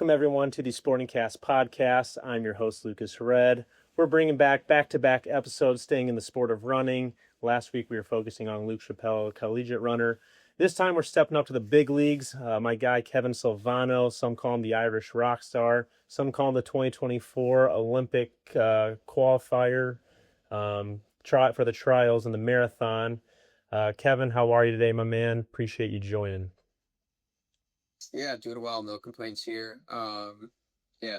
Welcome, everyone, to the Sporting Cast podcast. I'm your host, Lucas Red. We're bringing back-to-back episodes staying in the sport of running. Last week, we were focusing on Luke Chappelle, a collegiate runner. This time, we're stepping up to the big leagues. My guy, Kevin Salvano, some call him the Irish Rockstar. Some call him the 2024 Olympic qualifier for the trials and the marathon. Kevin, how are you today, my man? Appreciate you joining. Yeah, doing well. No complaints here.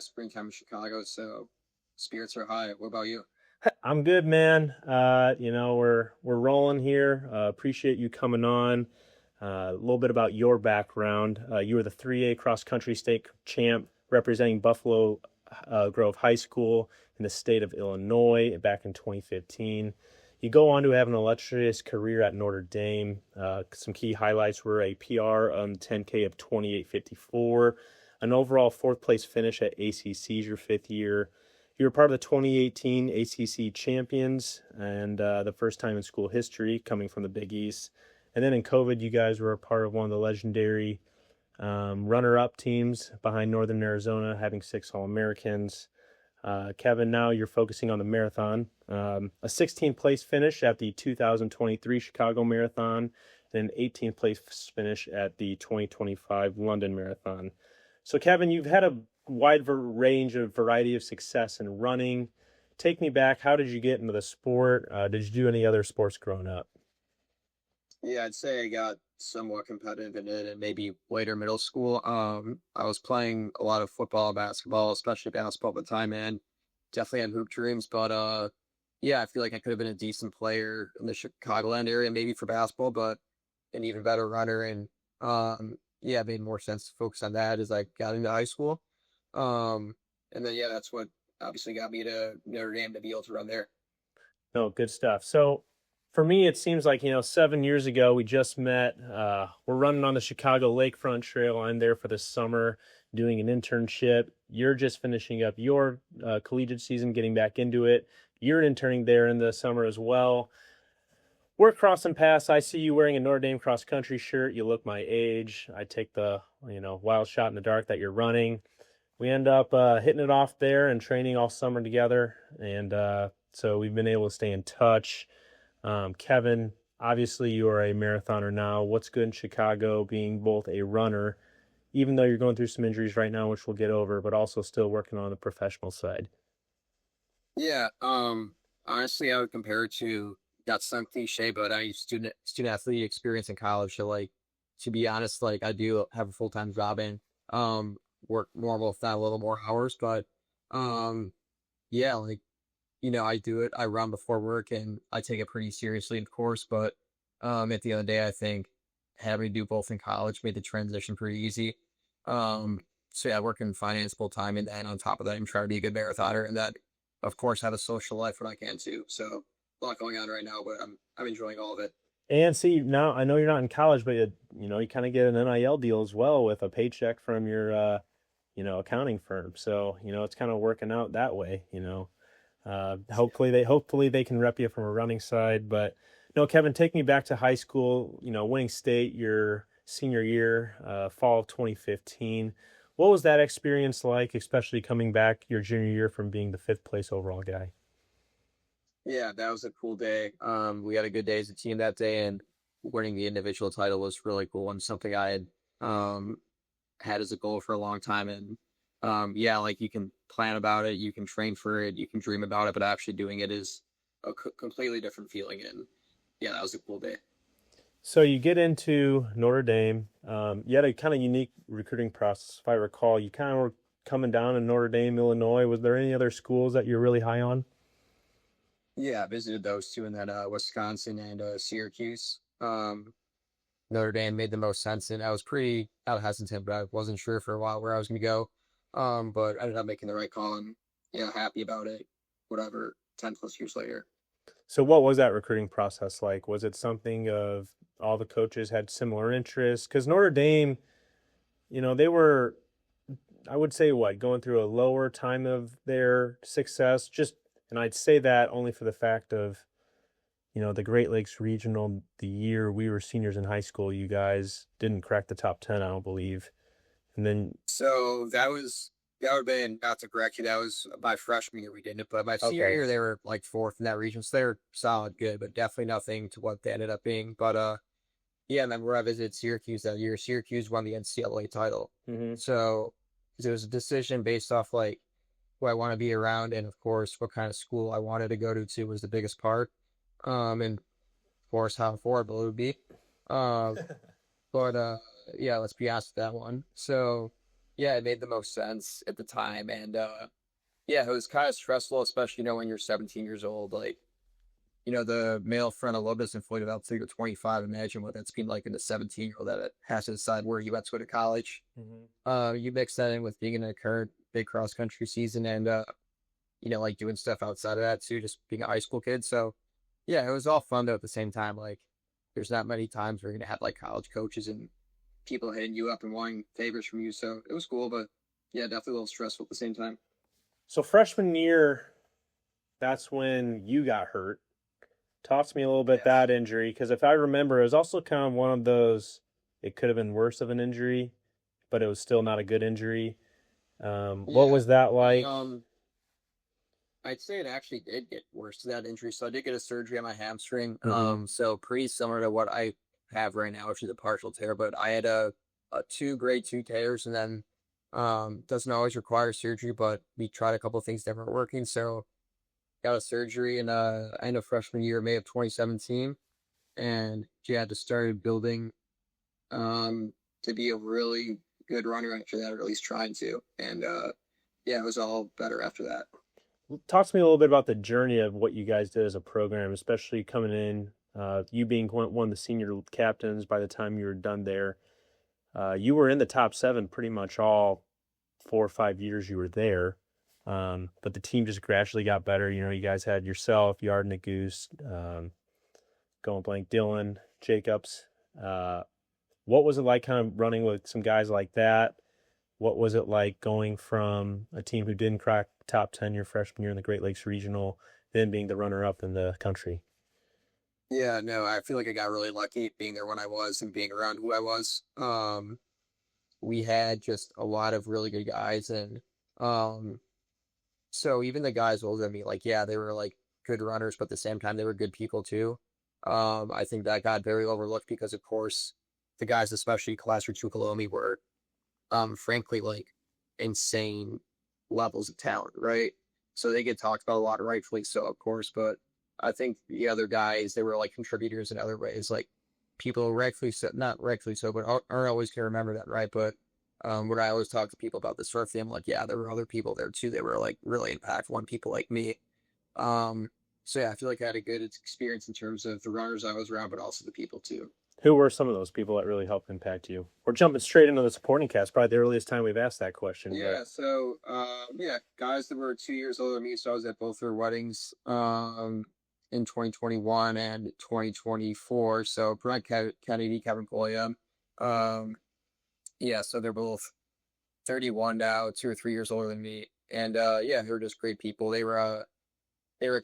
Springtime in Chicago, so spirits are high. What about you? I'm good, man. We're rolling here. Appreciate you coming on. A little bit about your background. You were the 3A cross country state champ representing Buffalo Grove High School in the state of Illinois back in 2015. You go on to have an illustrious career at Notre Dame. Some key highlights were a PR on 10K of 28:54, an overall fourth place finish at ACC's your fifth year. You were part of the 2018 ACC champions and the first time in school history coming from the Big East. And then in COVID, you guys were a part of one of the legendary runner-up teams behind Northern Arizona, having 6 All-Americans. Kevin, now you're focusing on the marathon. A 16th place finish at the 2023 Chicago Marathon, and an 18th place finish at the 2025 London Marathon. So, Kevin, you've had a wide range of variety of success in running. Take me back. How did you get into the sport? Did you do any other sports growing up? Yeah, I'd say I got somewhat competitive in it, and maybe later middle school. I was playing a lot of football, basketball, especially basketball at the time, and definitely had hoop dreams. But I feel like I could have been a decent player in the Chicagoland area, maybe for basketball, but an even better runner. And it made more sense to focus on that as I got into high school. That's what obviously got me to Notre Dame to be able to run there. No, good stuff. So for me, it seems like, 7 years ago, we just met. We're running on the Chicago Lakefront Trail. I'm there for the summer doing an internship. You're just finishing up your collegiate season, getting back into it. You're interning there in the summer as well. We're crossing paths. I see you wearing a Notre Dame cross country shirt. You look my age. I take the, wild shot in the dark that you're running. We end up hitting it off there and training all summer together. And so we've been able to stay in touch. Kevin, obviously you are a marathoner now. What's good in Chicago being both a runner, even though you're going through some injuries right now, which we'll get over, but also still working on the professional side? Yeah, honestly, I would compare it to, that's some cliche, but I use student athlete experience in college. So like, to be honest, like I do have a full-time job and work normal, if not a little more hours, but I do it. I run before work and I take it pretty seriously, of course. But at the end of the day, I think having to do both in college made the transition pretty easy. I work in finance full time, and then on top of that, I'm trying to be a good marathoner, and that, of course, have a social life when I can too. So a lot going on right now, but I'm enjoying all of it. And see, now I know you're not in college, but you kind of get an NIL deal as well with a paycheck from your, accounting firm. So, it's kind of working out that way. Hopefully they can rep you from a running side. But no, Kevin, take me back to high school, winning state your senior year, fall of 2015. What was that experience like, especially coming back your junior year from being the 5th place overall guy? Yeah, that was a cool day. We had a good day as a team that day, and winning the individual title was really cool and something I had had as a goal for a long time. And like you can plan about it, you can train for it, you can dream about it, but actually doing it is a completely different feeling. And yeah, that was a cool day. So you get into Notre Dame. You had a kind of unique recruiting process, if I recall. You kind of were coming down in Notre Dame, Illinois. Was there any other schools that you're really high on? Yeah, I visited those two, and then Wisconsin and Syracuse. Notre Dame made the most sense, and I was pretty out hesitant, but I wasn't sure for a while where I was going to go. But I ended up making the right call, and happy about it. Whatever, 10+ years later. So what was that recruiting process like? Was it something of all the coaches had similar interests? Because Notre Dame, they were, I would say, going through a lower time of their success. And I'd say that only for the fact of, the Great Lakes Regional, the year we were seniors in high school, you guys didn't crack the top 10, I don't believe. And then, So that would have been, not to correct you, that was my freshman year we didn't, but my senior okay. year they were like fourth in that region, so they're solid, good, but definitely nothing to what they ended up being. But yeah, and then where I visited Syracuse that year, Syracuse won the NCAA title, Hmm. so it was a decision based off like who I want to be around, and of course what kind of school I wanted to go to too was the biggest part, and of course how affordable it would be. Um, but yeah, let's be honest with that one. So yeah, it made the most sense at the time, and yeah, it was kind of stressful, especially when you're 17 years old. Like the male frontal lobe doesn't fully develop until you're 25. Imagine what that's been like in a 17-year-old that has to decide where you want to go to college. Hmm. You mix that in with being in a current big cross country season, and like doing stuff outside of that too, just being a high school kid. So yeah, it was all fun though at the same time. Like there's not many times where you're gonna have like college coaches and people hitting you up and wanting favors from you. So it was cool, but yeah, definitely a little stressful at the same time. So freshman year, that's when you got hurt. Talk to me a little bit Yes. that injury, because if I remember, it was also kind of one of those. It could have been worse of an injury, but it was still not a good injury. What Yeah. was that I like? I'd say it actually did get worse to that injury. So I did get a surgery on my hamstring. Hmm. So pretty similar to what I have right now, which is a partial tear. But I had a two grade two tears, and then doesn't always require surgery, but we tried a couple of things that weren't working. So got a surgery in end of freshman year, May of 2017, and yeah, had to start building to be a really good runner after that, or at least trying to. And yeah, it was all better after that. Talk to me a little bit about the journey of what you guys did as a program, especially coming in. You being one of the senior captains by the time you were done there. You were in the top seven pretty much all 4 or 5 years you were there. But the team just gradually got better. You guys had yourself, Yard Goose, going blank, Dylan, Jacobs. Uh, what was it like kind of running with some guys like that? What was it like going from a team who didn't crack top 10 your freshman year in the Great Lakes Regional, then being the runner up in the country? Yeah, no, I feel like I got really lucky being there when I was and being around who I was. We had just a lot of really good guys, and um, so even the guys older than me, like yeah, they were like good runners, but at the same time they were good people too. I think that got very overlooked because of course the guys, especially Class Chukwulomi, were frankly like insane levels of talent, right? So they get talked about a lot, rightfully so, of course. But I think the other guys, they were like contributors in other ways, like people rightfully so, not rightfully so, but aren't always gonna remember that, right? But when I always talk to people about this sort of thing, I'm like, yeah, there were other people there too. They were like really impactful on people like me. Um, so yeah, I feel like I had a good experience in terms of the runners I was around, but also the people too. Who were some of those people that really helped impact you? We're jumping straight into the supporting cast, probably the earliest time we've asked that question, but Yeah, so yeah, guys that were 2 years older than me, so I was at both their weddings in 2021 and 2024. So Brent Kennedy, Kevin Goya. Um yeah, so they're both 31 now, 2 or 3 years older than me. And yeah, they were just great people. They were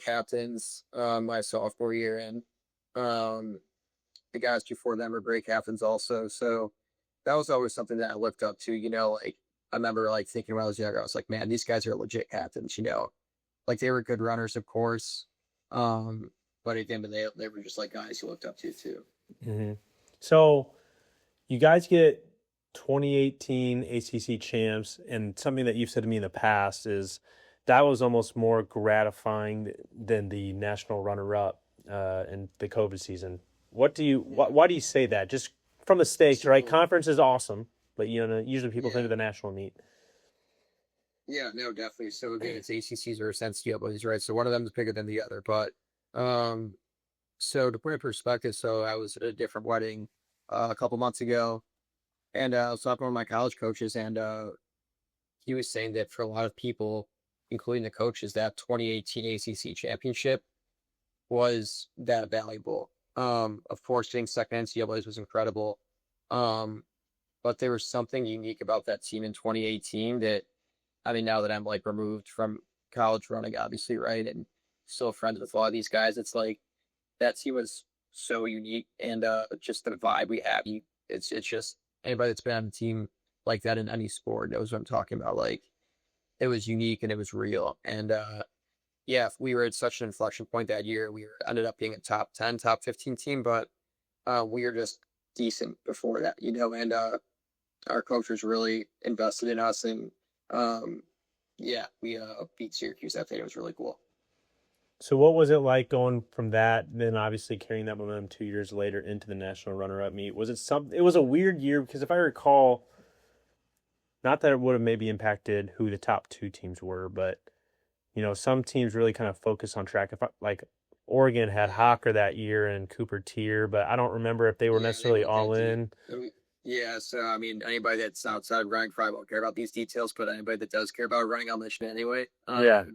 captains my sophomore year, and um the guys before them were great captains also. So that was always something that I looked up to, like I remember like thinking when I was younger, I was like, man, these guys are legit captains. Like they were good runners, of course. Um, but again, they were just like guys you looked up to too. hmm. So you guys get 2018 ACC champs, and something that you've said to me in the past is that was almost more gratifying than the national runner-up in the COVID season. Yeah. Why do you say that? Just from the stakes, right? So Conference is awesome, but usually people think yeah, of the national meet. yeah, no, definitely. So again, it's ACCs are essentially boys, right? So one of them is bigger than the other. But um, so to put it in perspective, so I was at a different wedding a couple months ago, and I was talking with my college coaches, and he was saying that for a lot of people, including the coaches, that 2018 ACC championship was that valuable. Of course, getting second NCAA's was incredible. Um, but there was something unique about that team in 2018 that, I mean, now that I'm like removed from college running, obviously, right, and still friends with a lot of these guys, it's like that team was so unique, and just the vibe we have. It's just anybody that's been on the team like that in any sport knows what I'm talking about. Like it was unique and it was real. And yeah, we were at such an inflection point that year. We ended up being a top 10, top 15 team, but we were just decent before that, and our coach was really invested in us. And um, yeah, we beat Syracuse that day. It was really cool. So what was it like going from that, and then obviously carrying that momentum 2 years later into the national runner-up meet? Was it some? It was a weird year because if I recall, not that it would have maybe impacted who the top two teams were, but some teams really kind of focus on track. If like Oregon had Hocker that year and Cooper Tier, but I don't remember if they were Yeah, they necessarily went all that deep. in. Yeah, so I mean, anybody that's outside of running probably won't care about these details, but anybody that does care about running, I'll mention it anyway. Yeah.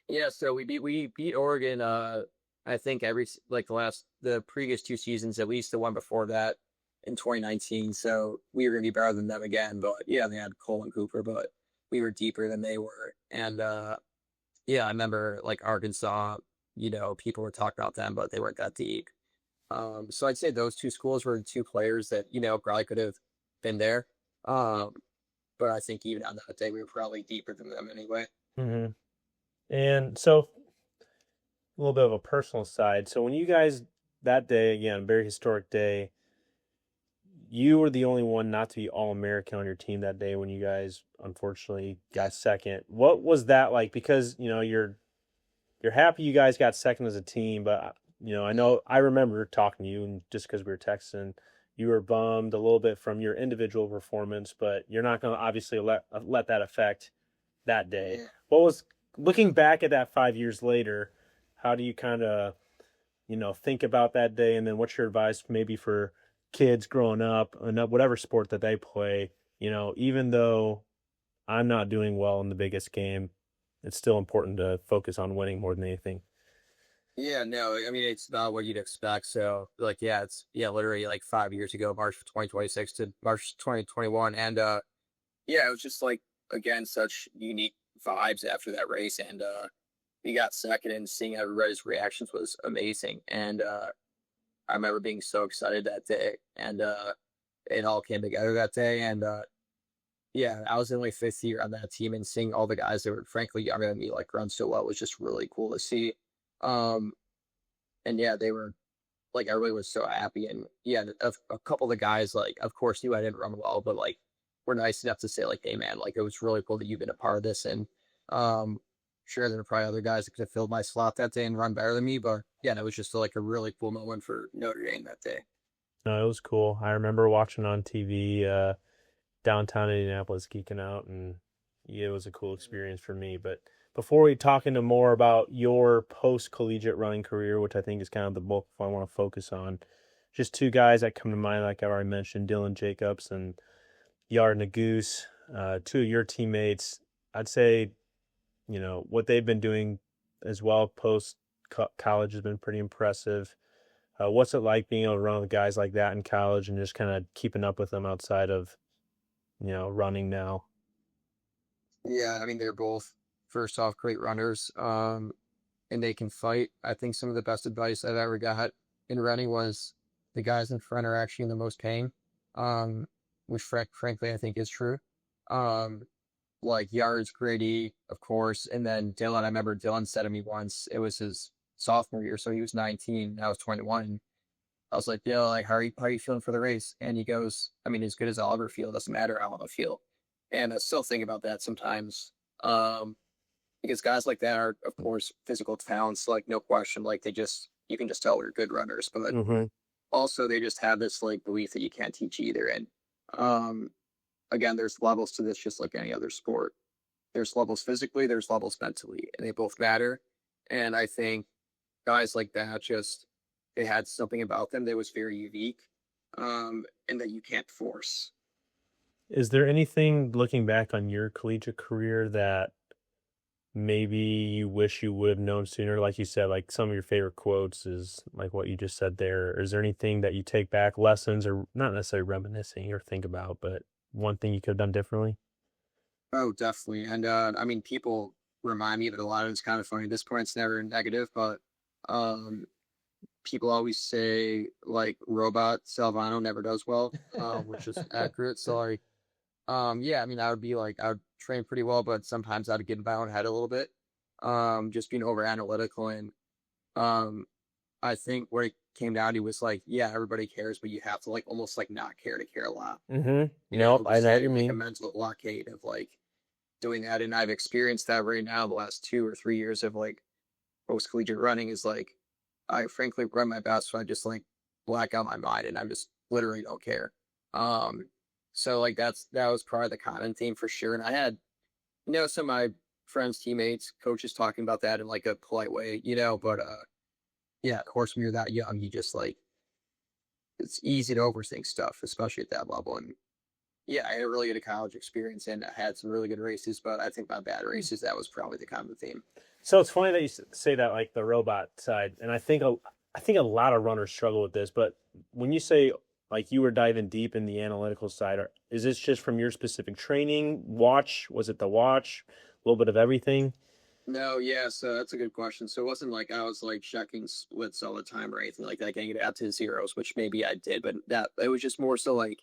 Yeah, so we beat Oregon. I think like the previous two seasons, at least the one before that in 2019. So we were gonna be better than them again. But yeah, they had Cole and Cooper, but we were deeper than they were. And yeah, I remember like Arkansas. People were talking about them, but they weren't that deep. So I'd say those two schools were the two players that, probably could have been there. Um, but I think even on that day, we were probably deeper than them anyway. hmm And so a little bit of a personal side. So when you guys that day again, very historic day, you were the only one not to be All American on your team that day when you guys unfortunately got second. What was that like? Because you're happy you guys got second as a team, but I remember talking to you, and just because we were texting, you were bummed a little bit from your individual performance, but you're not going to obviously let that affect that day. Yeah. What was looking back at that 5 years later? How do you kind of think about that day, and then what's your advice maybe for kids growing up and whatever sport that they play? Even though I'm not doing well in the biggest game, it's still important to focus on winning more than anything. Yeah, no, I mean, it's not what you'd expect. So, like, yeah, it's literally like 5 years ago, March of 2026 to March 2021. And yeah, it was just like, again, such unique vibes after that race. And we got second, and seeing everybody's reactions was amazing. And I remember being so excited that day. And it all came together that day. And yeah, I was in my fifth year on that team, and seeing all the guys that were frankly younger than me like run so well was just really cool to see. Um, and yeah, they were like everybody was so happy, and yeah, a couple of the guys like of course knew I didn't run well, but like were nice enough to say like, "Hey man, like it was really cool that you've been a part of this." And um, sure, there were probably other guys that could have filled my slot that day and run better than me, but yeah, it was just like a really cool moment for Notre Dame that day. No, it was cool. I remember watching on TV, downtown Indianapolis geeking out, and yeah, it was a cool experience for me. But before we talk into more about your post collegiate running career, which I think is kind of the bulk I want to focus on, just two guys that come to mind, like I already mentioned, Dylan Jacobs and Yard Nagoose, two of your teammates. I'd say, what they've been doing as well post college has been pretty impressive. What's it like being able to run with guys like that in college and just kind of keeping up with them outside of, running now? Yeah, I mean they're both first off great runners, and they can fight. I think some of the best advice I've ever got in running was the guys in front are actually in the most pain, um, which frankly I think is true. Um, like Yard's gritty, of course, and then Dylan. I remember Dylan said to me once, it was his sophomore year, so he was 19, I was 21. I was like, "Yo, like how are you feeling for the race?" And he goes, "I mean, as good as I'll ever feel. Doesn't matter how I feel." And I still think about that sometimes. Because guys like that are, of course, physical talents, like no question. Like you can just tell they're good runners, but Mm-hmm. also they just have this like belief that you can't teach either. And um, again, there's levels to this, just like any other sport. There's levels physically, there's levels mentally, and they both matter. And I think guys like that just they had something about them that was very unique, and that you can't force. Is there anything looking back on your collegiate career that maybe you wish you would have known sooner? Like you said, like some of your favorite quotes is like what you just said there. Is there anything that you take back, lessons, or not necessarily reminiscing or think about, but one thing you could have done differently? Oh, definitely. And I mean, people remind me that a lot of it's kind of funny. At this point, it's never negative, but um, people always say like robot Salvano never does well, which is accurate. Sorry. Yeah, I mean, I would train pretty well, but sometimes I'd get in my own head a little bit. Just being over analytical. And um, I think what it came down to was like, yeah, everybody cares, but you have to like almost like not care to care a lot, Mm-hmm. you know, Nope, I just know what you having like a mean. mental blockade of like doing that. And I've experienced that right now the last 2 or 3 years of like post collegiate running is like, I frankly run my best, so I just like black out my mind and I just literally don't care. Um, so like that was probably the common theme for sure. And I had, some of my friends, teammates, coaches talking about that in like a polite way, but yeah, of course when you're that young, you just like it's easy to overthink stuff, especially at that level. And yeah, I had a really good college experience and I had some really good races, but I think my bad races, that was probably the common theme. So it's funny that you say that, like the robot side, and I think a lot of runners struggle with this. But when you say like you were diving deep in the analytical side, is this just from your specific training? Watch, was it the watch? A little bit of everything. No, yeah, so that's a good question. So it wasn't like I was like checking splits all the time or anything like that, getting it out to zeros, which maybe I did, but that it was just more so like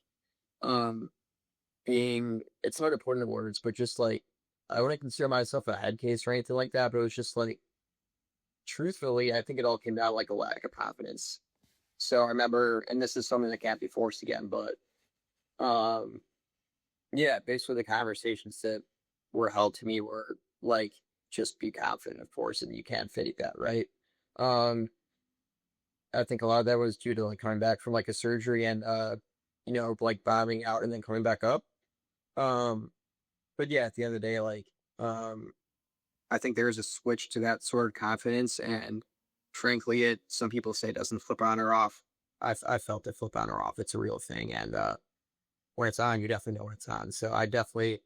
um being it's hard to put into words, but just like I wouldn't consider myself a head case or anything like that, but it was just like truthfully, I think it all came down to like a lack of confidence. So I remember, and this is something that can't be forced again, but um yeah, basically the conversations that were held to me were like just be confident, of course, and you can't fake that, right? Um, I think a lot of that was due to like coming back from like a surgery and like bombing out and then coming back up. Um, but yeah, at the end of the day, like um I think there's a switch to that sort of confidence, and frankly, it some people say it doesn't flip on or off. I felt it flip on or off. It's a real thing, and when it's on, you definitely know when it's on. So I definitely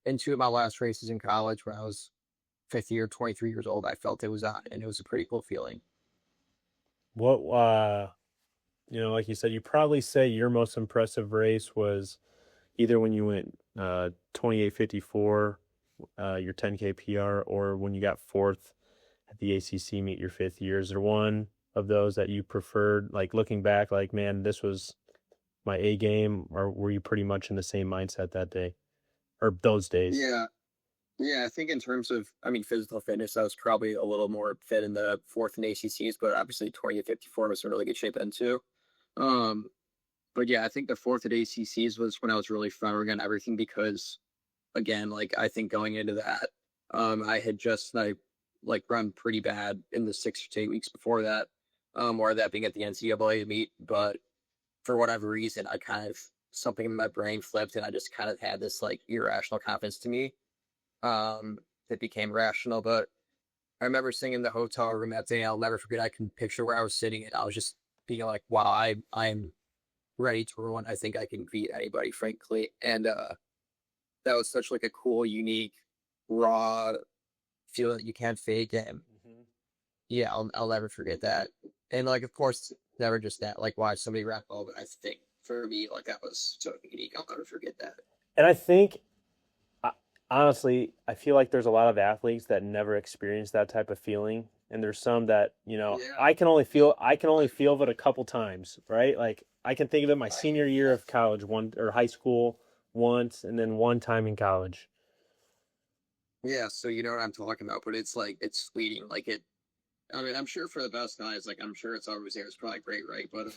in two of my last races in college when I was 50 or 23 years old, I felt it was on, and it was a pretty cool feeling. What like you said, you probably say your most impressive race was either when you went 28:54, your 10K PR, or when you got fourth at the ACC meet your fifth year. Is there one of those that you preferred? Like looking back, like man, this was my A game, or were you pretty much in the same mindset that day or those days? Yeah, yeah. I think in terms of, I mean, physical fitness, I was probably a little more fit in the fourth in ACCs, but obviously 20 54 was in really good shape then too. Um, but yeah, I think the fourth at ACCs was when I was really firing on everything because, again, like I think going into that, I had just like run pretty bad in the 6 to 8 weeks before that, or that being at the NCAA meet. But for whatever reason, I kind of something in my brain flipped, and I just kind of had this like irrational confidence to me, that became rational. But I remember sitting in the hotel room that day. I'll never forget. I can picture where I was sitting, and I was just being like, "Wow, I'm ready to run. I think I can beat anybody, frankly." And that was such like a cool, unique, raw feel that you can't fake. And Mhm. yeah, I'll never forget that. And like, of course, never just that. Like, watch somebody rap all, but I think for me, like that was so unique. I'll never forget that. And I think uh, honestly, I feel like there's a lot of athletes that never experience that type of feeling, and there's some that Yeah, I can only feel it a couple times, right? Like I can think of it my I senior year of college, one or high school once, and then one time in college. yeah. So you know what I'm talking about, but it's like it's fleeting. Like it. I mean, I'm sure for the best guys, like I'm sure it's always there. It's probably great, right? But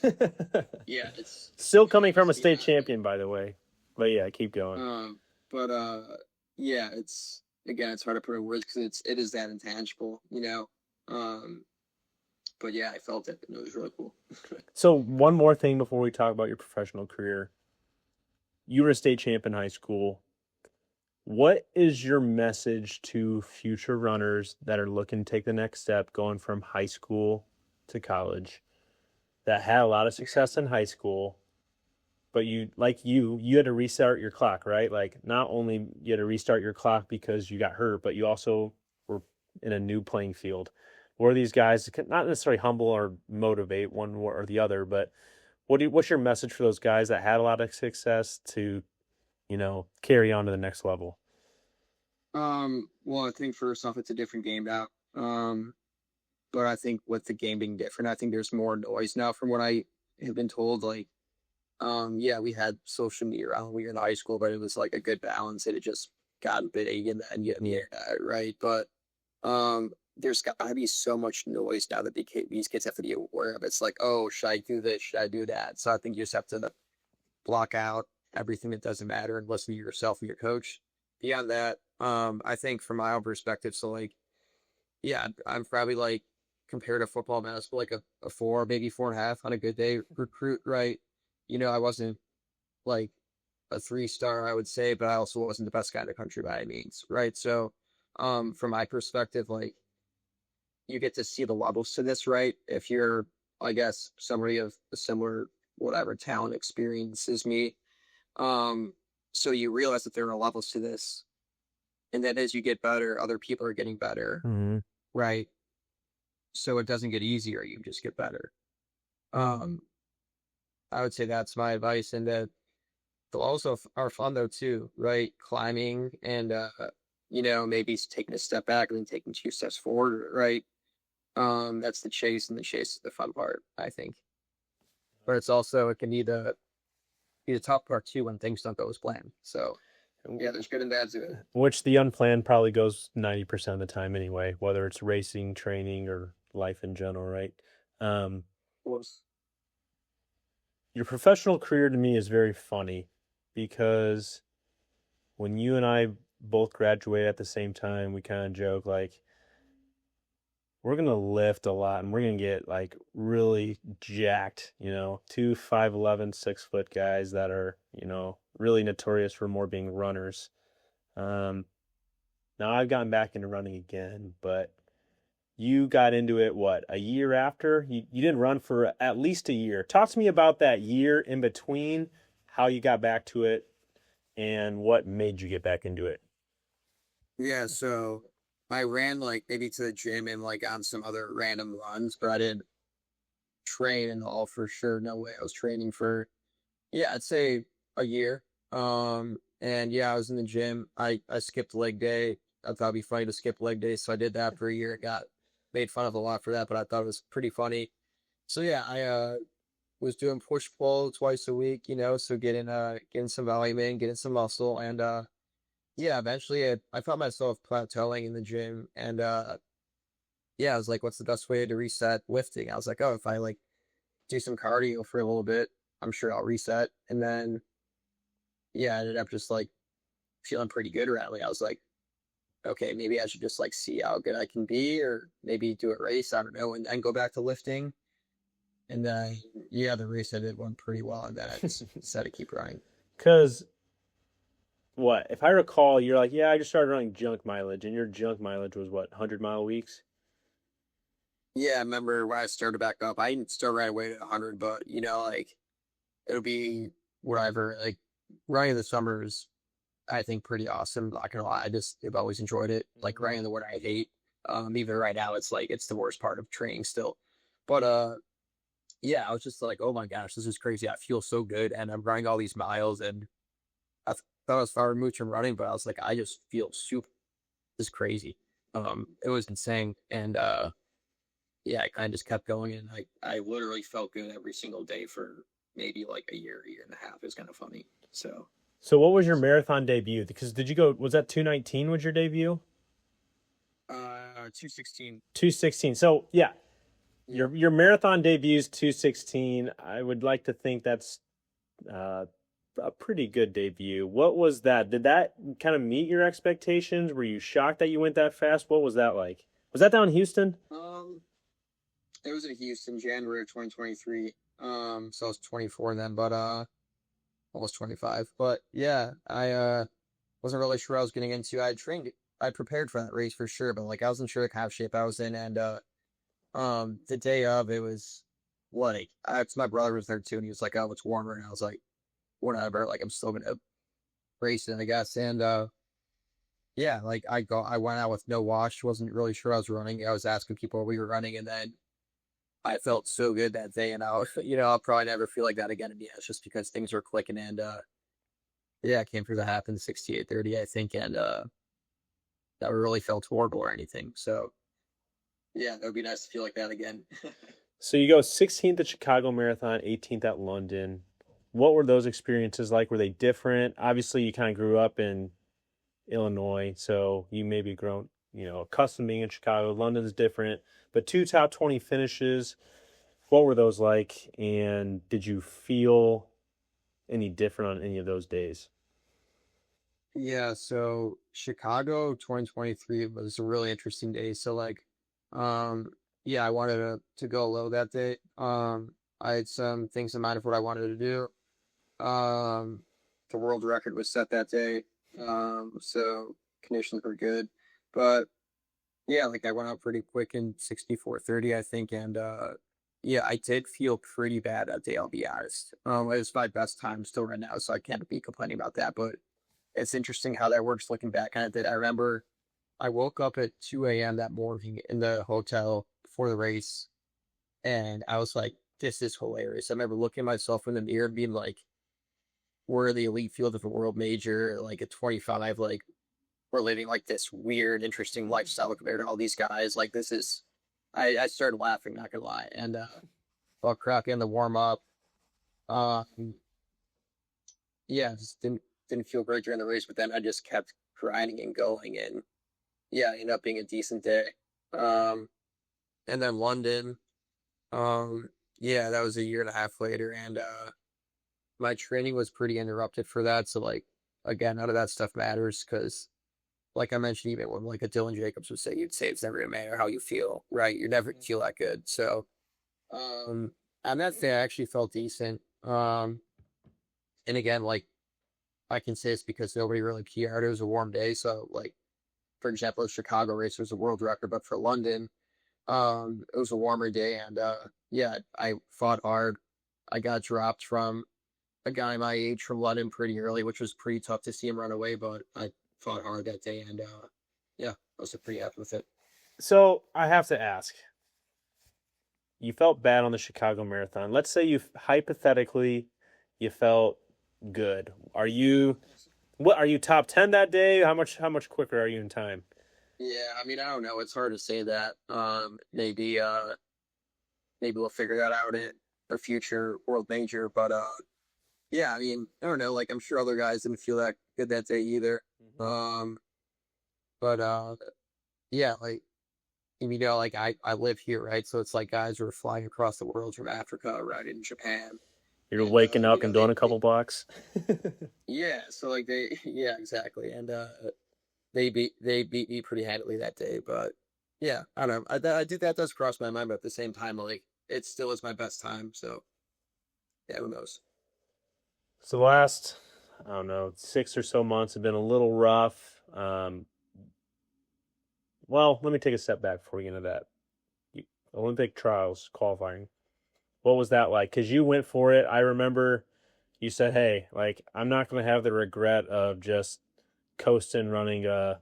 yeah, it's Still you know coming you from a see state that. champion, by the way. But yeah, keep going. But yeah, it's again, it's hard to put in words because it is that intangible, you know. Um, but yeah, I felt it, and it was really cool. So one more thing before we talk about your professional career. You were a state champ in high school. What is your message to future runners that are looking to take the next step going from high school to college that had a lot of success in high school, but you had to restart your clock, right? Like not only you had to restart your clock because you got hurt, but you also were in a new playing field. Were these guys not necessarily humble or motivate one or the other, but what's your message for those guys that had a lot of success to, carry on to the next level? Well, I think first off, it's a different game now. But I think with the game being different, I think there's more noise now from what I have been told. Like, Yeah, we had social media around when we were in high school, but it was like a good balance. It had just gotten big and then yeah, right. But there's got to be so much noise now that these kids have to be aware of. It's like, oh, should I do this? Should I do that? So I think you just have to block out everything that doesn't matter and listen to yourself and your coach. Beyond that, I think from my own perspective, so like, yeah, I'm probably like compared to football, basketball, like a four, maybe 4.5 on a good day recruit, right? I wasn't like a 3-star, I would say, but I also wasn't the best guy in the country by any means, right? So, from my perspective, like you get to see the levels to this, right? If you're, I guess, somebody of a similar whatever talent experience as me, um, so you realize that there are levels to this, and that as you get better, other people are getting better, Mm-hmm. right? So it doesn't get easier; you just get better. Um, I would say that's my advice, and that they'll also are fun though too, right? Climbing and maybe taking a step back and then taking 2 steps forward, right? That's the chase, and the chase is the fun part, I think. But it can be the tough part too when things don't go as planned. So yeah, there's good and bad to it. Which the unplanned probably goes 90% of the time anyway, whether it's racing, training, or life in general, right? Um, Was your professional career to me is very funny because when you and I both graduated at the same time, we kind of joke like we're gonna lift a lot and we're gonna get like really jacked, two 5'11", 6 foot guys that are, really notorious for more being runners. Um, Now I've gotten back into running again, but you got into it what, a year after? You didn't run for at least a year. Talk to me about that year in between, how you got back to it, and what made you get back into it. Yeah, so I ran like maybe to the gym and like on some other random runs, but I didn't train and all for sure. No way. I was training for, yeah, I'd say a year. And yeah, I was in the gym. I skipped leg day. I thought it'd be funny to skip leg day, so I did that for a year. It got made fun of a lot for that, but I thought it was pretty funny. So yeah, I was doing push pull twice a week, so getting some volume in, getting some muscle, and yeah, eventually I found myself plateauing in the gym, and yeah, I was like, what's the best way to reset lifting? I was like, oh, if I like do some cardio for a little bit, I'm sure I'll reset. And then yeah, I ended up just like feeling pretty good around me. I was like, okay, maybe I should just like see how good I can be, or maybe do a race. I don't know, and then go back to lifting. And then yeah, the race I did went pretty well, and then I just decided to keep running. Because what, if I recall, you're like, yeah, I just started running junk mileage, and your junk mileage was what, 100-mile weeks? Yeah, I remember when I started back up. I didn't start right away at 100, but like it'll be whatever. Like running in the summers, I think pretty awesome. Not gonna lie, I've always enjoyed it. Like running in the winter, I hate. Even right now, it's like it's the worst part of training still. But yeah, I was just like, oh my gosh, this is crazy. I feel so good, and I'm running all these miles, and thought I was far removed from running, but I was like, I just feel super. This is crazy. It was insane, and yeah, I kind of just kept going, and I literally felt good every single day for maybe like a year and a half. It was kind of funny. So So what was your marathon debut? Because did you go, was that 219 was your debut? 216. 216. So yeah, your marathon debut is 216. I would like to think that's uh, a pretty good debut. What was that? Did that kind of meet your expectations? Were you shocked that you went that fast? What was that like? Was that down in Houston? It was in Houston, January of 2023. So I was 24 then, but almost 25. But yeah, I wasn't really sure what I was getting into. I prepared for that race for sure, but like I wasn't sure the kind of shape I was in, and the day of it was like my brother was there too, and he was like, "Oh, it's warmer," and I was like, "Whatever." Like I'm still gonna race it, I guess. And yeah, like I went out with no wash, wasn't really sure I was running. I was asking people we were running, and then I felt so good that day, and I'll probably never feel like that again. And yeah, it's just because things were clicking, and yeah, I came through the half in 68:30, I think, and that really felt horrible or anything. So yeah, it would be nice to feel like that again. So you go 16th at Chicago Marathon, 18th at London. What were those experiences like? Were they different? Obviously, you kind of grew up in Illinois, so you maybe grown, accustomed to being in Chicago. London's different, but two top 20 finishes. What were those like? And did you feel any different on any of those days? Yeah, so Chicago 2023 was a really interesting day. So like, um, yeah, I wanted to go low that day. I had some things in mind of what I wanted to do. Um, the world record was set that day. So conditions were good. But yeah, like I went out pretty quick in 64:30, I think, and yeah, I did feel pretty bad that day, I'll be honest. It was my best time still right now, so I can't be complaining about that. But it's interesting how that works looking back on it. I remember I woke up at 2 a.m. that morning in the hotel before the race, and I was like, this is hilarious. I remember looking at myself in the mirror and being like, we're the elite field of a world major, like at 25, like we're living like this weird, interesting lifestyle compared to all these guys. Like this is, I started laughing, not gonna lie, and while cracking the warm up, um, yeah, just didn't feel great during the race, but then I just kept grinding and going, and yeah, ended up being a decent day. Um, and then London, yeah, that was a year and a half later, and my training was pretty interrupted for that. So like, again, none of that stuff matters because, like I mentioned, even when like a Dylan Jacobs would say, you'd say it's never gonna matter how you feel, right? You're never gonna feel that good. So, on that day, I actually felt decent. And again, like I can say it's because nobody really cared. It was a warm day, so like for example, the Chicago race was a world record, but for London, it was a warmer day, and yeah, I fought hard. I got dropped from a guy my age from London pretty early, which was pretty tough to see him run away, but I fought hard that day, and yeah, I was pretty happy with it. So I have to ask, you felt bad on the Chicago Marathon. Let's say you hypothetically you felt good. Are you top 10 that day? How much quicker are you in time? Yeah, I mean, I don't know. It's hard to say that. Maybe we'll figure that out in a future world major, but yeah, I mean, I don't know. Like, I'm sure other guys didn't feel that good that day either. Mhm. Um, but yeah, like like I live here, right? So it's like guys were flying across the world from Africa, right, in Japan, You're and waking up and doing a they couple blocks. yeah, so like they yeah, exactly, and they beat me pretty handily that day, but yeah, I don't know. I do that does cross my mind, but at the same time, like it still is my best time. So yeah, who knows? So the last, I don't know, 6 or so months have been a little rough. Well, let me take a step back before we get into that. Olympic trials qualifying. What was that like? Because you went for it. I remember you said, "Hey, like I'm not going to have the regret of just coasting running the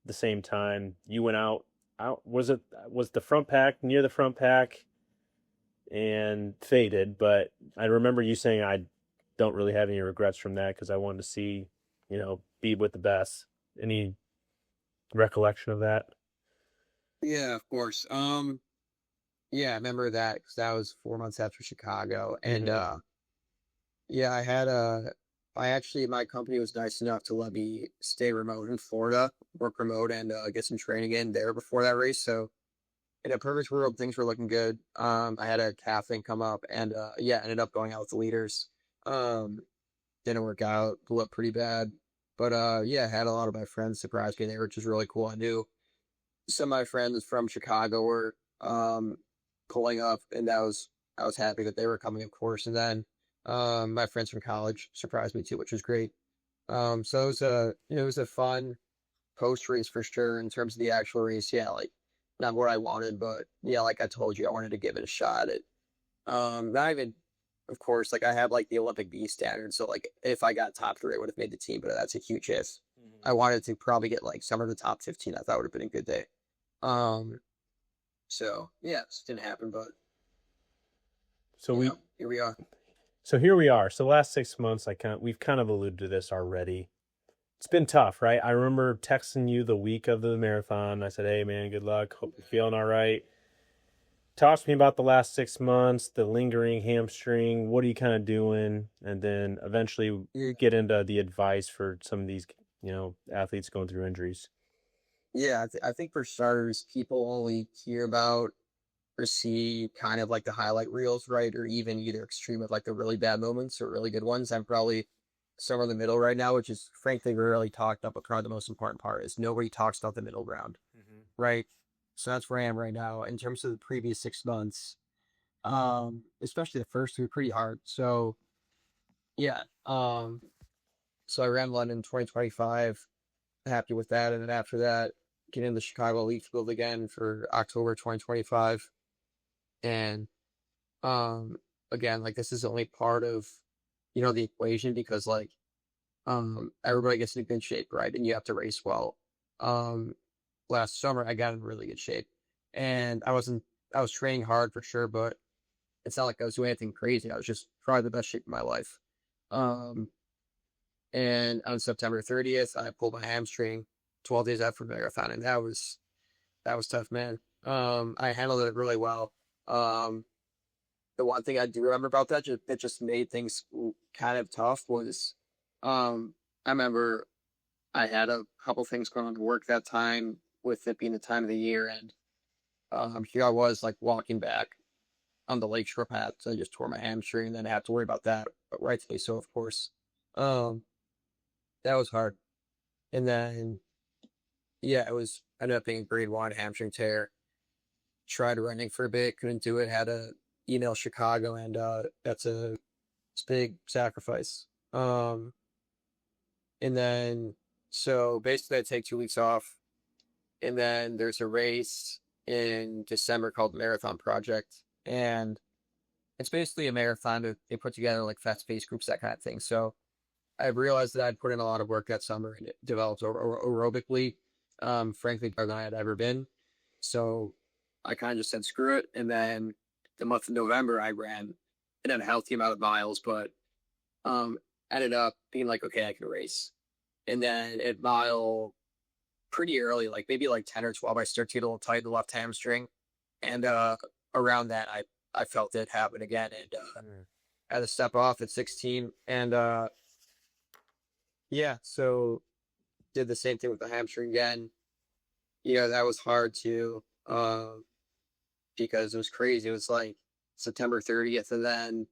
same time." You went out was the front pack near the front pack and faded, but I remember you saying I don't really have any regrets from that because I wanted to see, be with the best. Any recollection of that? Yeah, of course. Yeah, I remember that because that was 4 months after Chicago, and Mm-hmm. yeah, I actually my company was nice enough to let me stay remote in Florida, work remote, and get some training in there before that race. So in a perfect world, things were looking good. I had a calf thing come up, and yeah, ended up going out with the leaders. Um, didn't work out, blew up pretty bad. But yeah, had a lot of my friends surprise me there, which was really cool. I knew some of my friends from Chicago were pulling up, and I was happy that they were coming, of course. And then my friends from college surprised me too, which was great. So it was a fun post race for sure. In terms of the actual race, yeah, like not what I wanted, but yeah, like I told you, I wanted to give it a shot. Not even, of course, like I have like the Olympic B standard, so like if I got top three, I would have made the team, but that's a huge if. I wanted to probably get like some of the top 15. I thought would have been a good day. Um, so yeah, it didn't happen, but So we here we are. so here we are. So the last 6 months, we've kind of alluded to this already. It's been tough, right? I remember texting you the week of the marathon. I said, "Hey, man, good luck. Hope you're feeling all right." talk to me about the last 6 months, the lingering hamstring. What are you kind of doing? And then eventually Yeah, get into the advice for some of these, athletes going through injuries. yeah. I think for starters, people only hear about or see kind of like the highlight reels, right? Or even either extreme of like the really bad moments or really good ones. I'm probably somewhere in the middle right now, which is frankly rarely talked about. But probably the most important part is nobody talks about the middle ground, Hmm. right? So that's where I am right now. In terms of the previous 6 months, especially the first two, pretty hard. So yeah, so I ran London 2025, happy with that. And then after that, getting the Chicago Elite Field again for October 2025. And um again, like this is only part of, the equation because like everybody gets in good shape, right? And you have to race well. Um Last summer I got in really good shape. And I was training hard for sure, but it's not like I was doing anything crazy. I was just probably the best shape of my life. Um and on September 30th, I pulled my hamstring 12 days after the marathon, and that was tough, man. I handled it really well. Um the one thing I do remember about that that just made things kind of tough was I remember I had a couple things going on to work that time with it being the time of the year, and here I was like walking back on the lakeshore path, so I just tore my hamstring and then I had to worry about that, but rightfully so, of course. Um that was hard. And then yeah, it was ended up being a grade one hamstring tear. Tried running for a bit, couldn't do it, had to email Chicago, and it's a big sacrifice. And then so basically I take 2 weeks off, and then there's a race in December called Marathon Project. And it's basically a marathon that they put together like fast pace groups, that kind of thing. So I realized that I'd put in a lot of work that summer and it developed aerobically, frankly, better than I had ever been. So I kind of just said, screw it. And then the month of November, I ran an unhealthy amount of miles, but um, ended up being like, okay, I can race. And then at mile pretty early, like maybe like 10 or 12, I started to get a little tight in the left hamstring. And around that, I felt it happen again. And I had to step off at 16. And yeah, so did the same thing with the hamstring again. That was hard too, because it was crazy. It was like September 30th and then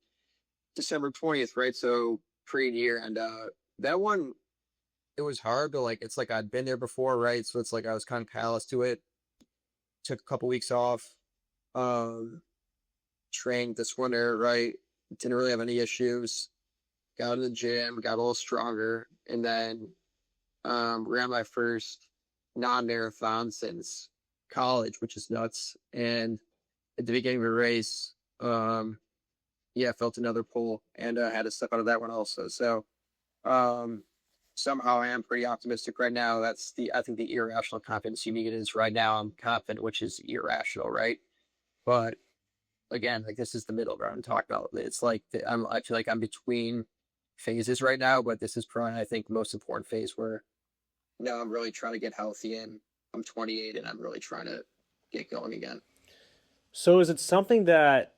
December 20th, right? So pre-year. And that one, it was hard, but like it's like I'd been there before, right? So it's like I was kind of callous to it. Took a couple weeks off, um, trained this winter, right? Didn't really have any issues. Got in the gym, got a little stronger, and then ran my first non-marathon since college, which is nuts. And at the beginning of the race, yeah, felt another pull and had to step out of that one also. So um, somehow I am pretty optimistic right now. I think the irrational confidence you need is right now. I'm confident, which is irrational, right? But again, like this is the middle ground I'm talking about. It's like I feel like I'm between phases right now, but this is probably I think the most important phase where no, I'm really trying to get healthy, and I'm 28 and I'm really trying to get going again. So is it something that,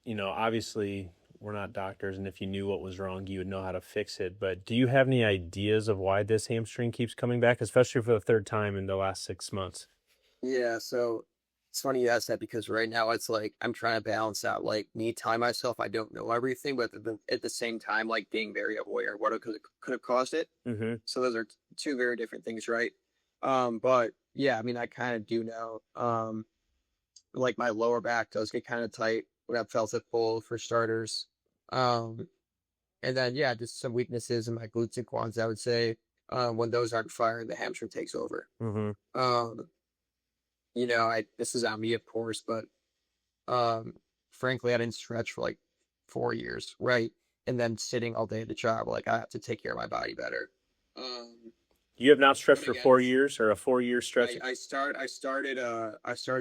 obviously we're not doctors, and if you knew what was wrong, you would know how to fix it. But do you have any ideas of why this hamstring keeps coming back, especially for the third time in the last 6 months? Yeah, so it's funny you ask that because right now it's like I'm trying to balance out like me telling myself I don't know everything, but at the same time like being very aware of what it could have caused it. Mm-hmm. So those are two very different things, right? But yeah, I mean I kind of do know. Like my lower back does get kind of tight when I felt it pull for starters. Um, and then yeah, just some weaknesses in my glutes and quads. I would say when those aren't firing, the hamstring takes over. Mm-hmm. Um, I this is on me, of course, but um, frankly, I didn't stretch for like 4 years, right? And then sitting all day at the job, like I have to take care of my body better. Um, You have not stretched but for again, 4 years or a 4 year stretch? I started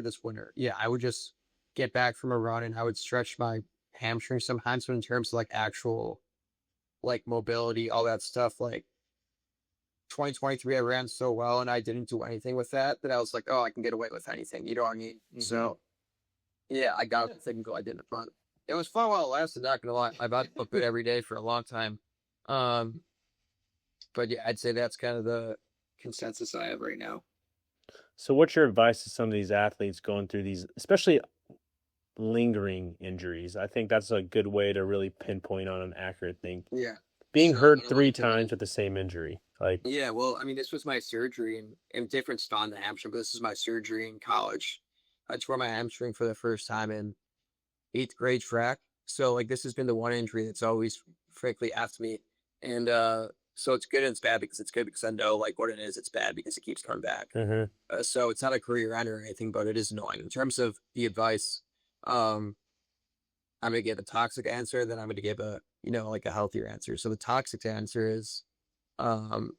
this winter. Yeah, I would just get back from a run and I would stretch my hamstring sometimes. So in terms of like actual like mobility, all that stuff, like 2023, I ran so well and I didn't do anything with that I was like, oh, I can get away with anything. You know what I mean? Mm-hmm. So Yeah, I got the second goal I did in the front. It was fun while it lasted, not gonna lie. I've had foot every day for a long time. Um, but yeah, I'd say that's kind of the consensus I have right now. So, what's your advice to some of these athletes going through these, especially lingering injuries? I think that's a good way to really pinpoint on an accurate thing. Yeah. Being So I hurt don't want three to take times any. with the same injury, like, Yeah, well, I mean, this was my surgery and different spot in the hamstring, but this is my surgery in college. I tore my hamstring for the first time in eighth grade track. So like this has been the one injury that's always frankly after me. And so it's good and it's bad because it's good because I know like what it is. It's bad because it keeps coming back. mm-hmm. So it's not a career end or anything, but it is annoying. In terms of the advice, um, I'm gonna give a toxic answer, then I'm gonna give a like a healthier answer. So the toxic answer is um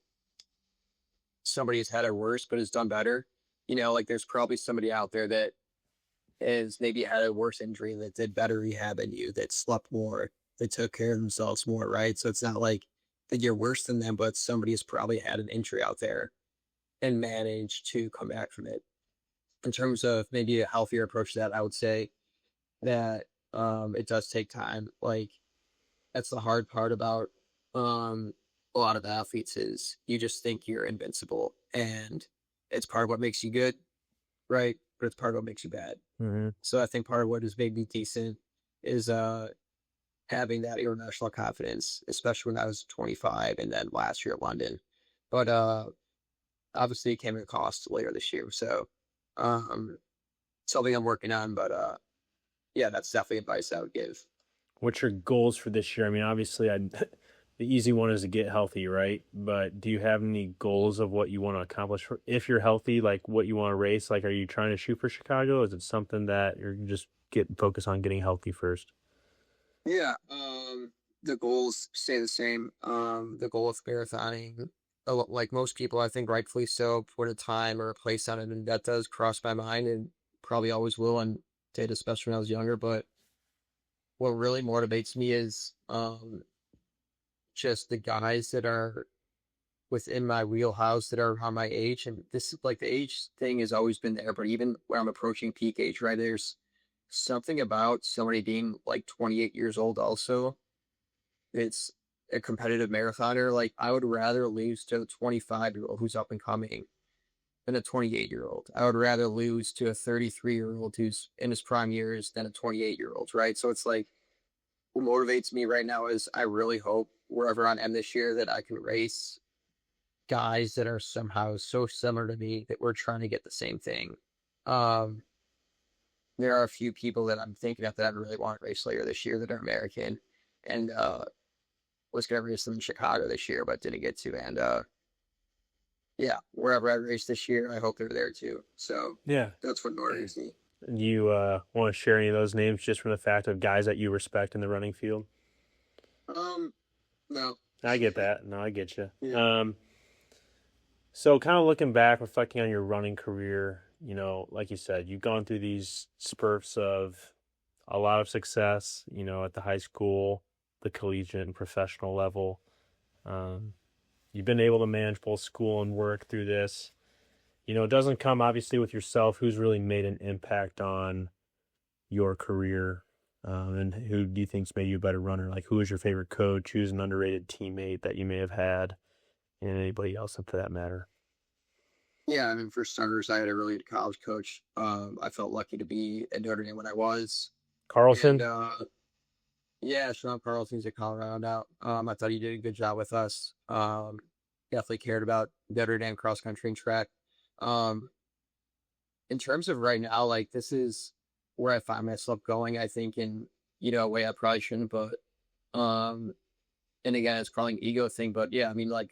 somebody has had it worse but has done better. Like there's probably somebody out there that is maybe had a worse injury that did better rehab than you, that slept more, that took care of themselves more, right? So it's not like that you're worse than them, but somebody has probably had an injury out there and managed to come back from it. In terms of maybe a healthier approach to that, I would say that it does take time. Like that's the hard part about a lot of athletes is you just think you're invincible and it's part of what makes you good, right? But it's part of what makes you bad. Mm-hmm. So I think part of what has made me decent is having that international confidence, especially when I was 25 and then last year at London. But obviously it came at a cost later this year. So um something I'm working on, but yeah, that's definitely advice I would give. What's your goals for this year? I mean, obviously, the easy one is to get healthy, right? But do you have any goals of what you want to accomplish if you're healthy? Like what you want to race? Like, are you trying to shoot for Chicago? Is it something that you're just getting focus on getting healthy first? Yeah, the goals stay the same. The goal of marathoning, like most people, I think rightfully so, put a time or a place on it, and that does cross my mind, and probably always will, and did, especially when I was younger. But what really motivates me is just the guys that are within my wheelhouse that are around my age, and this is like the age thing has always been there, but even when I'm approaching peak age, right? There's something about somebody being like 28 years old also it's a competitive marathoner. Like I would rather lose to a 25-year-old who's up and coming than a 28-year-old. I would rather lose to a 33-year-old who's in his prime years than a 28-year-old, right? So it's like what motivates me right now is I really hope wherever I am this year that I can race guys that are somehow so similar to me that we're trying to get the same thing. Um, there are a few people that I'm thinking of that I really want to race later this year that are American, and was going to race them in Chicago this year, but didn't get to. And yeah, wherever I race this year, I hope they're there too. So Yeah. that's what motivates me. Do you want to share any of those names just from the fact of guys that you respect in the running field? Um, no. I get that. No, I get you. Yeah. So kind of looking back, reflecting on your running career, like you said, you've gone through these spurts of a lot of success, at the high school, the collegiate and professional level. Um, you've been able to manage both school and work through this. It doesn't come obviously with yourself. Who's really made an impact on your career, and who do you think's made you a better runner? Like, who is your favorite coach? Who's an underrated teammate that you may have had, and anybody else for that matter? Yeah, I mean, for starters, I had a really good college coach. I felt lucky to be at Notre Dame when I was. And Carlson. yeah, Sean Carlson's at Colorado now. I thought he did a good job with us. Definitely cared about Notre Dame cross country and track. Um, in terms of right now, like this is where I find myself going, I think in, a way I probably shouldn't, but um and again it's probably an ego thing, but yeah, I mean like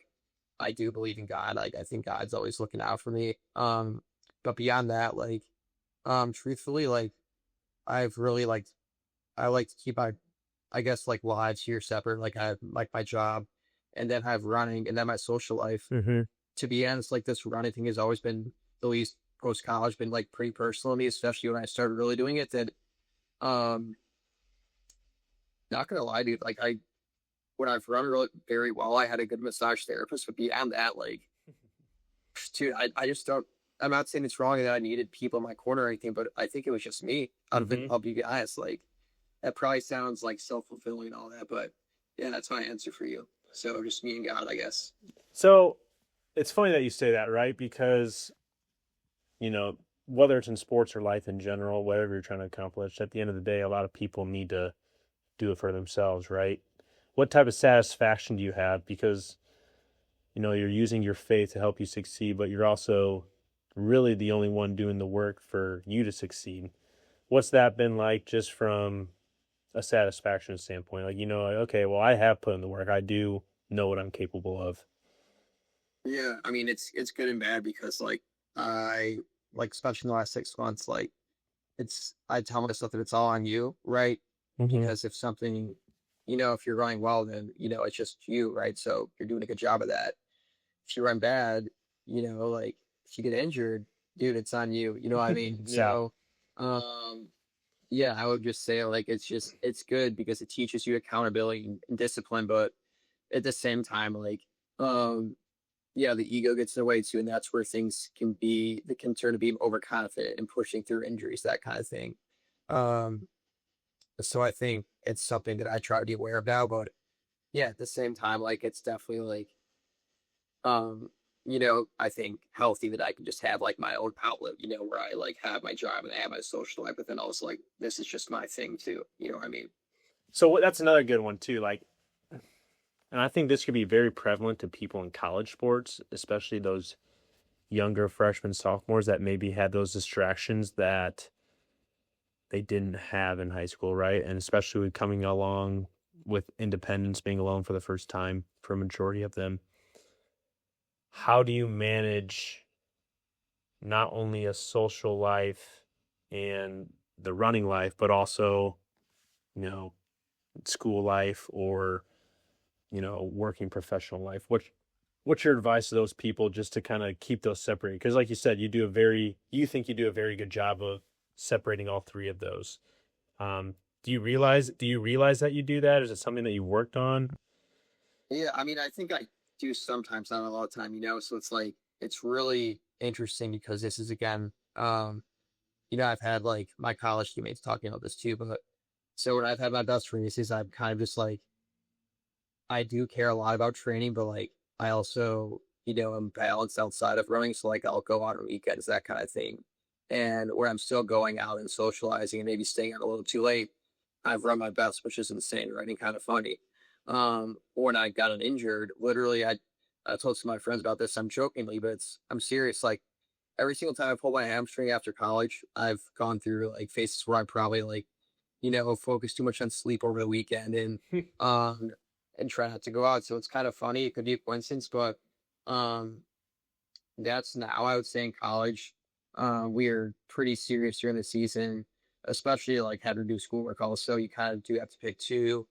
I do believe in God. Like I think God's always looking out for me. But beyond that, like truthfully, like I've really like I like to keep my I guess like lives here separate. Like I have like my job and then I have running and then my social life. Mm-hmm. To be honest, like this running thing has always been, at least post college, been like pretty personal to me, especially when I started really doing it. That um not gonna lie, dude, like I when I've run really very well, I had a good massage therapist, but beyond that, like dude, I just don't I'm not saying it's wrong that I needed people in my corner or anything, but I think it was just me out Hmm. of you guys. Like that probably sounds like self-fulfilling and all that, but yeah, that's my answer for you. So just me and God, I guess. So it's funny that you say that, right? Because, you know, whether it's in sports or life in general, whatever you're trying to accomplish, at the end of the day, a lot of people need to do it for themselves, right? What type of satisfaction do you have? Because, you know, you're using your faith to help you succeed, but you're also really the only one doing the work for you to succeed. What's that been like just from a satisfaction standpoint? Like, you know, like, okay, well, I have put in the work. I do know what I'm capable of. Yeah, I mean it's good and bad because like I like especially in the last 6 months, like it's I tell myself that it's all on you, right? Hmm. Because if something, if you're running well, then it's just you, right? So you're doing a good job of that. If you run bad, like if you get injured, dude, it's on you. You know what I mean? Yeah. So, um, yeah, I would just say like it's good because it teaches you accountability and discipline, but at the same time, like, um, yeah, the ego gets in the way too, and that's where things can turn to being overconfident and pushing through injuries, that kind of thing. Um, so I think it's something that I try to be aware of now, but yeah, at the same time, like it's definitely like um, I think healthy that I can just have like my own outlet, where I like have my job and I have my social life, but then also like this is just my thing too. You know what I mean? So that's another good one too. Like, and I think this could be very prevalent to people in college sports, especially those younger freshmen, sophomores that maybe had those distractions that they didn't have in high school, right? And especially with coming along with independence, being alone for the first time for a majority of them. How do you manage not only a social life and the running life, but also, you know, school life or, you know, working professional life? What's your advice to those people just to kind of keep those separated? Because like you said, you think you do a very good job of separating all three of those. Um, do you realize that you do that? Is it something that you worked on? Yeah, I mean, I think I do sometimes, not a lot of time, so it's like it's really interesting because this is again, I've had like my college teammates talking about this too, but so when I've had my best races, I'm kind of just like I do care a lot about training, but like I also, am balanced outside of running. So like I'll go out on weekends, that kind of thing. And where I'm still going out and socializing and maybe staying out a little too late, I've run my best, which is insane, right? And kind of funny. Or when I got injured, literally I told some of my friends about this. I'm jokingly, but I'm serious. Like every single time I pulled my hamstring after college, I've gone through like phases where I probably like, focus too much on sleep over the weekend um and try not to go out. So it's kind of funny. It could be a coincidence, but um that's now I would say in college. We are pretty serious during the season, especially like having to do schoolwork also. You kind of do have to pick two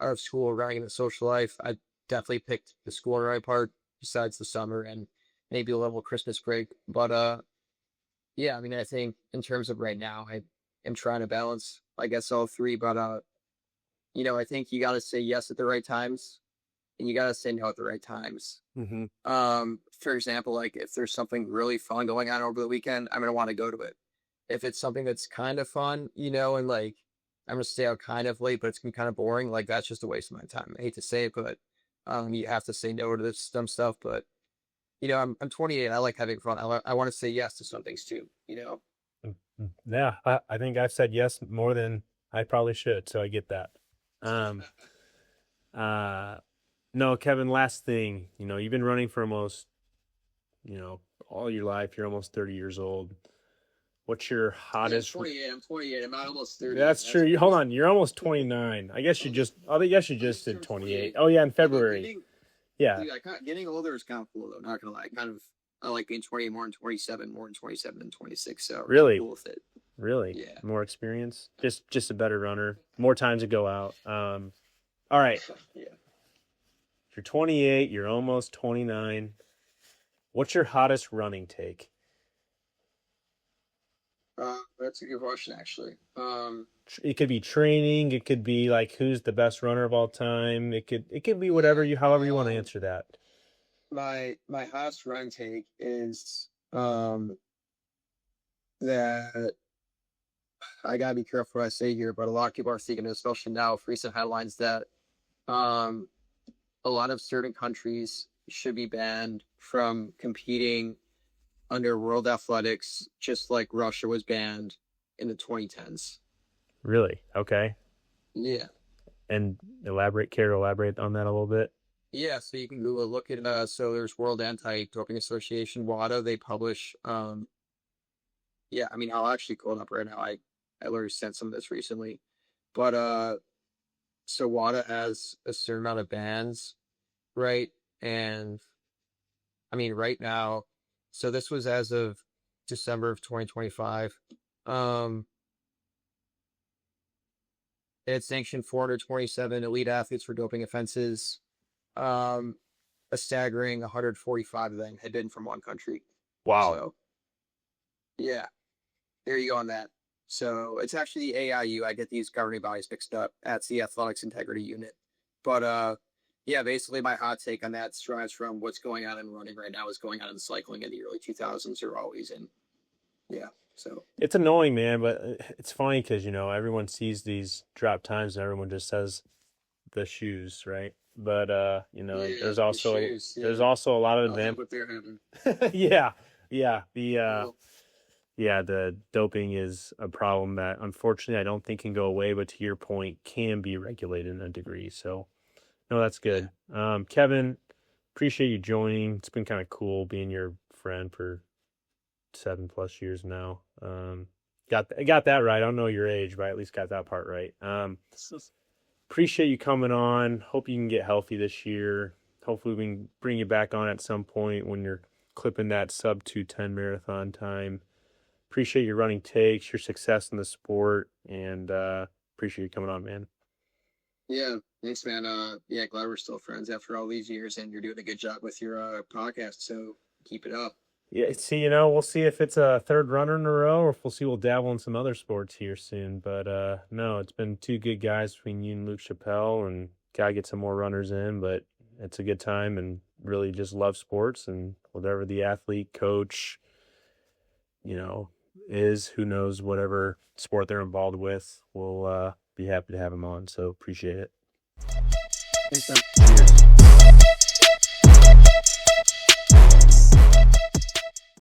out of school, running and the social life. I definitely picked the school and running part besides the summer and maybe a little Christmas break. But yeah, I mean I think in terms of right now, I am trying to balance I guess all three, but I think you gotta say yes at the right times and you gotta say no at the right times. Mm-hmm. For example, like if there's something really fun going on over the weekend, I'm gonna want to go to it. If it's something that's kind of fun, and like I'm gonna stay out kind of late, but it's gonna be kind of boring, like that's just a waste of my time. I hate to say it, but you have to say no to this dumb stuff. But I'm 28. I like having fun. I want to say yes to some things too. Yeah, I think I've said yes more than I probably should, so I get that. Um, uh, no, Kevin, last thing, you know, you've been running for almost, you know, all your life. You're almost 30 years old. What's your Yeah, I'm hottest? 28. I'm 28. I'm not almost 30 yet. That's That's true. Hold crazy. on, you're almost 29. I guess you I just just did turned 28. 28. Oh yeah, in Although February. Yeah, getting older is kind of cool though. Not gonna lie, I like being 20 more than 27, more than 27 than 26. So I'm really, cool with it. really. Yeah, More experience. Just a better runner. More time to go out. All right. yeah. You're 28. You're almost 29. What's your hottest running take? That's a good question actually. It could be training. It could be like who's the best runner of all time. It could be Yeah. however you want to answer that. My hottest run take is um, that I gotta be careful what I say here, but a lot of people are thinking, especially now, with recent headlines, that um, a lot of certain countries should be banned from competing under World Athletics, just like Russia was banned in the 2010s. Really? Okay. Yeah. And care to elaborate on that a little bit? Yeah, so you can Google look at so there's World Anti-Doping Association, WADA. They publish yeah, I mean I'll actually call it up right now. I literally sent some of this recently. But so WADA has a certain amount of bans, right? And I mean right now, so this was as of December of 2025. Um it sanctioned 427 elite athletes for doping offenses. Um a staggering 145 of them had been from one country. Wow. So yeah, there you go on that. So it's actually the AIU. I get these governing bodies mixed up. That's the Athletics Integrity Unit. But yeah, basically my hot take on that strives from what's going on in running right now is going on in cycling in the early 2000s or always in. Yeah. So It's annoying, man, but it's funny because, everyone sees these drop times and everyone just says the shoes, right? But, yeah, there's the also shoes. there's Yeah, also a lot of I'll have what they're having. yeah, yeah. Well, The doping is a problem that unfortunately I don't think can go away, but to your point, can be regulated in a degree. So, no, that's yeah, good. Kevin, appreciate you joining. It's been kind of cool being your friend for 7+ years now. Got that right. I don't know your age, but I at least got that part right. Appreciate you coming on. Hope you can get healthy this year. Hopefully we can bring you back on at some point when you're clipping that sub 2:10 marathon time. Appreciate your running takes, your success in the sport, and appreciate you coming on, man. yeah. Thanks, man. Yeah, glad we're still friends after all these years, and you're doing a good job with your podcast. So keep it up. Yeah, see, we'll see if it's a third runner in a row, or if we'll dabble in some other sports here soon. But no, it's been two good guys between you and Luke Chappelle, and gotta get some more runners in. But it's a good time, and really just love sports, and whatever the athlete, coach, is, who knows, whatever sport they're involved with, we'll be happy to have them on. So appreciate it. Thanks, man. Cheers.